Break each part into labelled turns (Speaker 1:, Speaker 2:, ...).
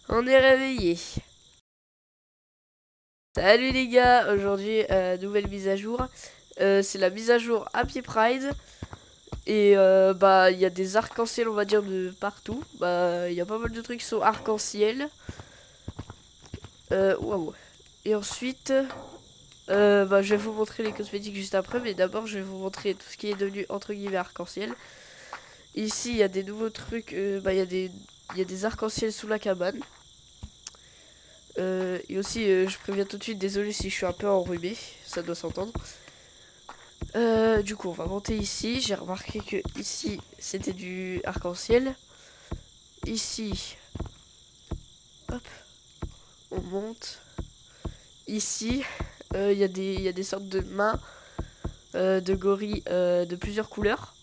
Speaker 1: On est réveillé. Salut les gars, aujourd'hui nouvelle mise à jour. C'est la mise à jour Happy Pride. Et bah il y a des arcs-en-ciel on va dire de partout. Bah il y a pas mal de trucs qui sont arc-en-ciel. Waouh. Et ensuite bah, je vais vous montrer les cosmétiques juste après. Mais d'abord je vais vous montrer tout ce qui est devenu entre guillemets arc-en-ciel. Ici il y a des nouveaux trucs. Bah il y a des arcs-en-ciel sous la cabane. Et aussi, je préviens tout de suite, désolé si je suis un peu enrhumé, ça doit s'entendre. Du coup, on va monter ici. J'ai remarqué que ici, c'était du arc-en-ciel. Ici, hop, on monte. Ici, il y a des sortes de mains de gorilles de plusieurs couleurs.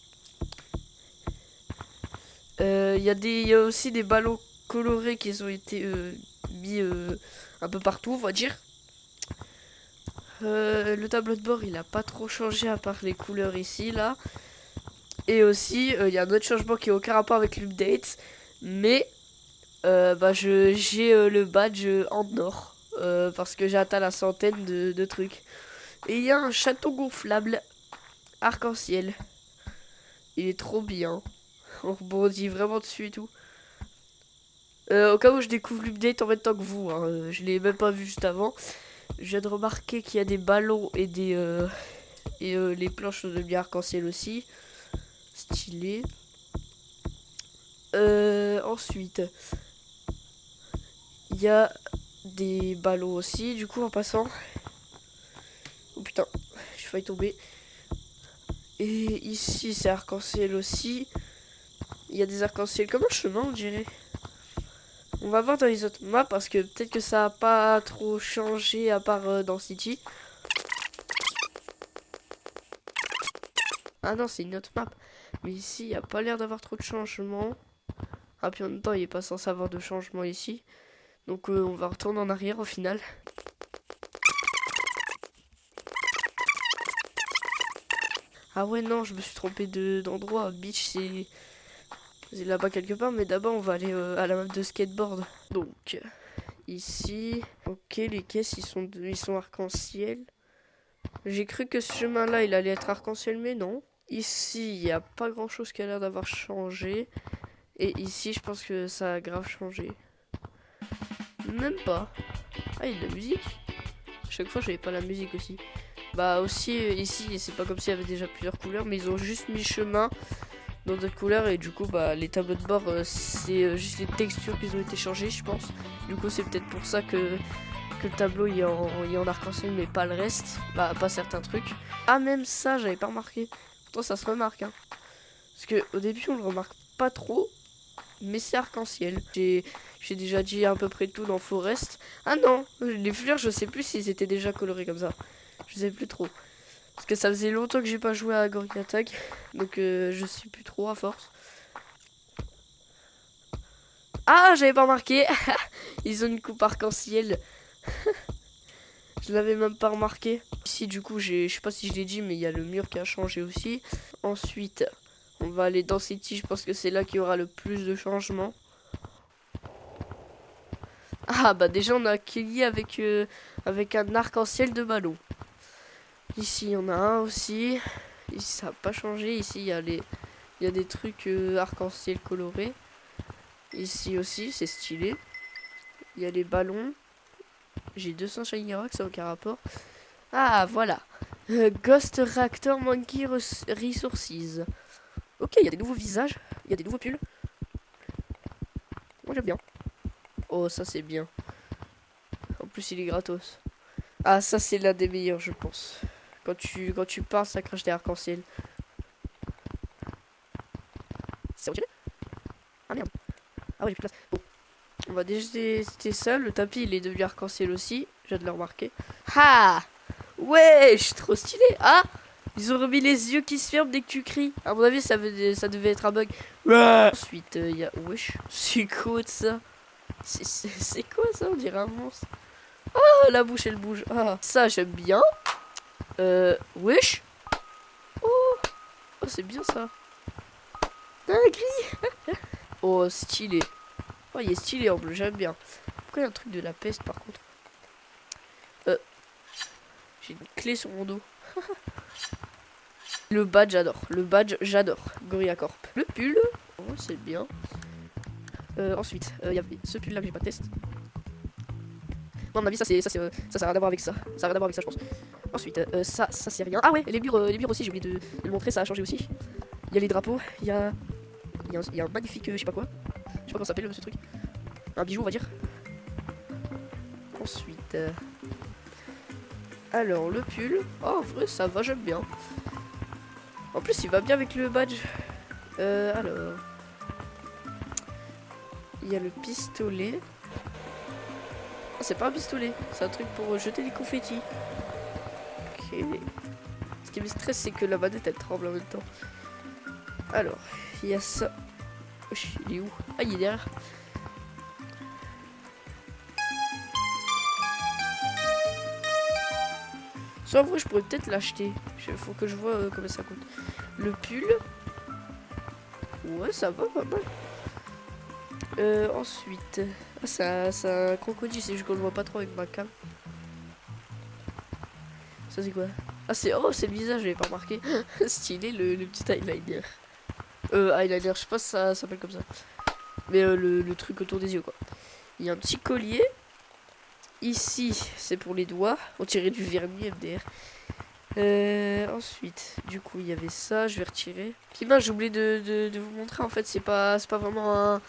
Speaker 1: Il y a aussi des ballons colorés qui ont été mis un peu partout, on va dire. Le tableau de bord il a pas trop changé à part les couleurs ici là. Et aussi il y a un autre changement qui n'a aucun rapport avec l'update. Mais bah, j'ai le badge en or. Parce que j'ai atteint la centaine de trucs. Et il y a un château gonflable arc-en-ciel. Il est trop bien. On rebondit vraiment dessus et tout. Au cas où je découvre l'update en même temps que vous, hein, je l'ai même pas vu juste avant. Je viens de remarquer qu'il y a des ballons et les planches sont devenues arc-en-ciel aussi. Stylé. Ensuite, il y a des ballons aussi. Du coup, en passant. Oh putain, j'ai failli tomber. Et ici, c'est arc-en-ciel aussi. Il y a des arcs-en-ciel comme un chemin, on dirait. On va voir dans les autres maps parce que peut-être que ça a pas trop changé à part dans City. Ah non, c'est une autre map. Mais ici, il n'y a pas l'air d'avoir trop de changements. Ah, puis en même temps, il n'est pas censé avoir de changement ici. Donc, on va retourner en arrière au final. Ah ouais, non, je me suis trompé d'endroit. Beach, c'est là-bas quelque part. Mais d'abord, on va aller à la map de skateboard. Donc, ici. Ok, les caisses, ils sont arc-en-ciel. J'ai cru que ce chemin-là, il allait être arc-en-ciel, mais non. Ici, il n'y a pas grand-chose qui a l'air d'avoir changé. Et ici, je pense que ça a grave changé. Même pas. Ah, il y a de la musique. À chaque fois, j'avais pas la musique aussi. Bah aussi, ici, c'est pas comme s'il y avait déjà plusieurs couleurs, mais ils ont juste mis chemin dans d'autres couleurs. Et du coup, bah, les tableaux de bord, c'est juste les textures qui ont été changées, je pense. Du coup, c'est peut-être pour ça que le tableau il est en arc-en-ciel, mais pas le reste. Bah, pas certains trucs. Ah, même ça, j'avais pas remarqué. Pourtant, ça se remarque, hein. Parce que au début, on le remarque pas trop. Mais c'est arc-en-ciel. J'ai déjà dit à peu près tout dans Forest. Ah non, les fleurs, je sais plus s'ils étaient déjà colorés comme ça. Je sais plus trop. Parce que ça faisait longtemps que j'ai pas joué à Gorilla Tag. Donc je sais plus trop à force. Ah, j'avais pas remarqué. Ils ont une coupe arc-en-ciel. Je l'avais même pas remarqué. Ici, du coup, je sais pas si je l'ai dit, mais il y a le mur qui a changé aussi. Ensuite, on va aller dans City. Je pense que c'est là qu'il y aura le plus de changements. Ah bah déjà on a Kelly avec un arc-en-ciel de ballon. Ici il y en a un aussi. Ici ça n'a pas changé. Ici il y a des trucs arc-en-ciel colorés. Ici aussi c'est stylé. Il y a les ballons. J'ai 200 Shiny Rock, ça n'a aucun rapport. Ah voilà. Ghost Reactor Monkey Resources. Ok, il y a des nouveaux visages. Il y a des nouveaux pulls. Moi j'aime bien. Oh ça c'est bien. En plus il est gratos. Ah ça c'est l'un des meilleurs je pense. Quand tu parles, ça crache des arcs-en-ciel. C'est retiré. Ah merde. Ah ouais, j'ai plus de place. Bon. On va déjà tester ça. Le tapis, il est devenu arc-en-ciel aussi. Je viens de le remarquer. Ah ouais, je suis trop stylé. Ah, ils ont remis les yeux qui se ferment dès que tu cries. À mon avis, ça devait être un bug. Ouais. Ensuite, il y a... Wesh. C'est quoi ça? C'est quoi ça? On dirait un monstre. Oh, la bouche, elle bouge. Ah, ça, j'aime bien. Wesh. Oh, oh c'est bien ça. Dinguerie. Oh, stylé. Oh, il est stylé en bleu, j'aime bien. Pourquoi il y a un truc de la peste par contre? J'ai une clé sur mon dos. Le badge, j'adore. Le badge, j'adore. Gorilla Corp. Le pull, oh, c'est bien. Ensuite, il y avait ce pull là que j'ai pas testé. Moi, à mon avis, ça ça a rien à voir avec ça. Ça a rien à voir avec ça, je pense. Ensuite, ça c'est rien. Ah ouais, les murs aussi, j'ai oublié de le montrer, ça a changé aussi. Il y a les drapeaux, il y a un magnifique, je sais pas quoi. Je sais pas comment ça s'appelle ce truc. Un bijou, on va dire. Ensuite, alors le pull. Oh, en vrai, ça va, j'aime bien. En plus, il va bien avec le badge. Alors, il y a le pistolet. Oh, c'est pas un pistolet, c'est un truc pour jeter des confettis. Ok. Ce qui me stresse, c'est que la manette elle tremble en même temps. Alors, il y a ça. Wesh, il est où? Ah, il est derrière. Ça, en vrai, je pourrais peut-être l'acheter. Faut que je vois combien ça coûte. Le pull. Ouais, ça va pas mal. Ensuite. Ah, c'est un crocodile, c'est juste qu'on le voit pas trop avec ma cam. Ça, c'est quoi? Ah, c'est le visage, j'avais pas remarqué. Stylé, le petit eyeliner. Eyeliner, je sais pas si ça s'appelle comme ça. Mais le truc autour des yeux, quoi. Il y a un petit collier. Ici, c'est pour les doigts. On tirait du vernis MDR. Ensuite, du coup, il y avait ça. Je vais retirer. Puis j'ai oublié de vous montrer. En fait, c'est pas vraiment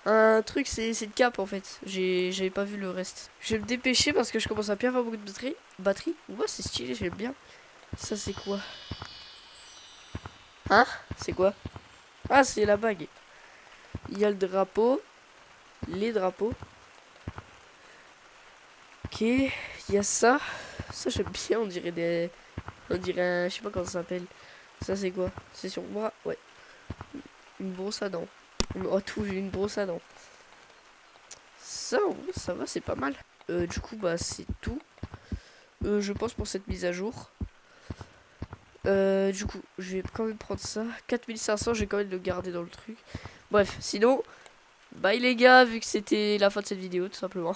Speaker 1: un truc. C'est une cape, en fait. J'avais pas vu le reste. Je vais me dépêcher parce que je commence à bien avoir beaucoup de batterie. Ouais, c'est stylé, j'aime bien. Ça, c'est quoi? Hein? C'est quoi? Ah, c'est la bague. Il y a le drapeau. Les drapeaux. Ok, il y a ça. Ça, j'aime bien, on dirait des... On dirait un... Je sais pas comment ça s'appelle. Ça, c'est quoi? C'est sur le bras? Ouais. Une brosse à dents. On a tout vu, une brosse à dents. Ça, en vrai, ça va, c'est pas mal. Du coup, bah, c'est tout. Je pense pour cette mise à jour. Du coup, je vais quand même prendre ça. 4500, je vais quand même le garder dans le truc. Bref, sinon... Bye les gars, vu que c'était la fin de cette vidéo, tout simplement.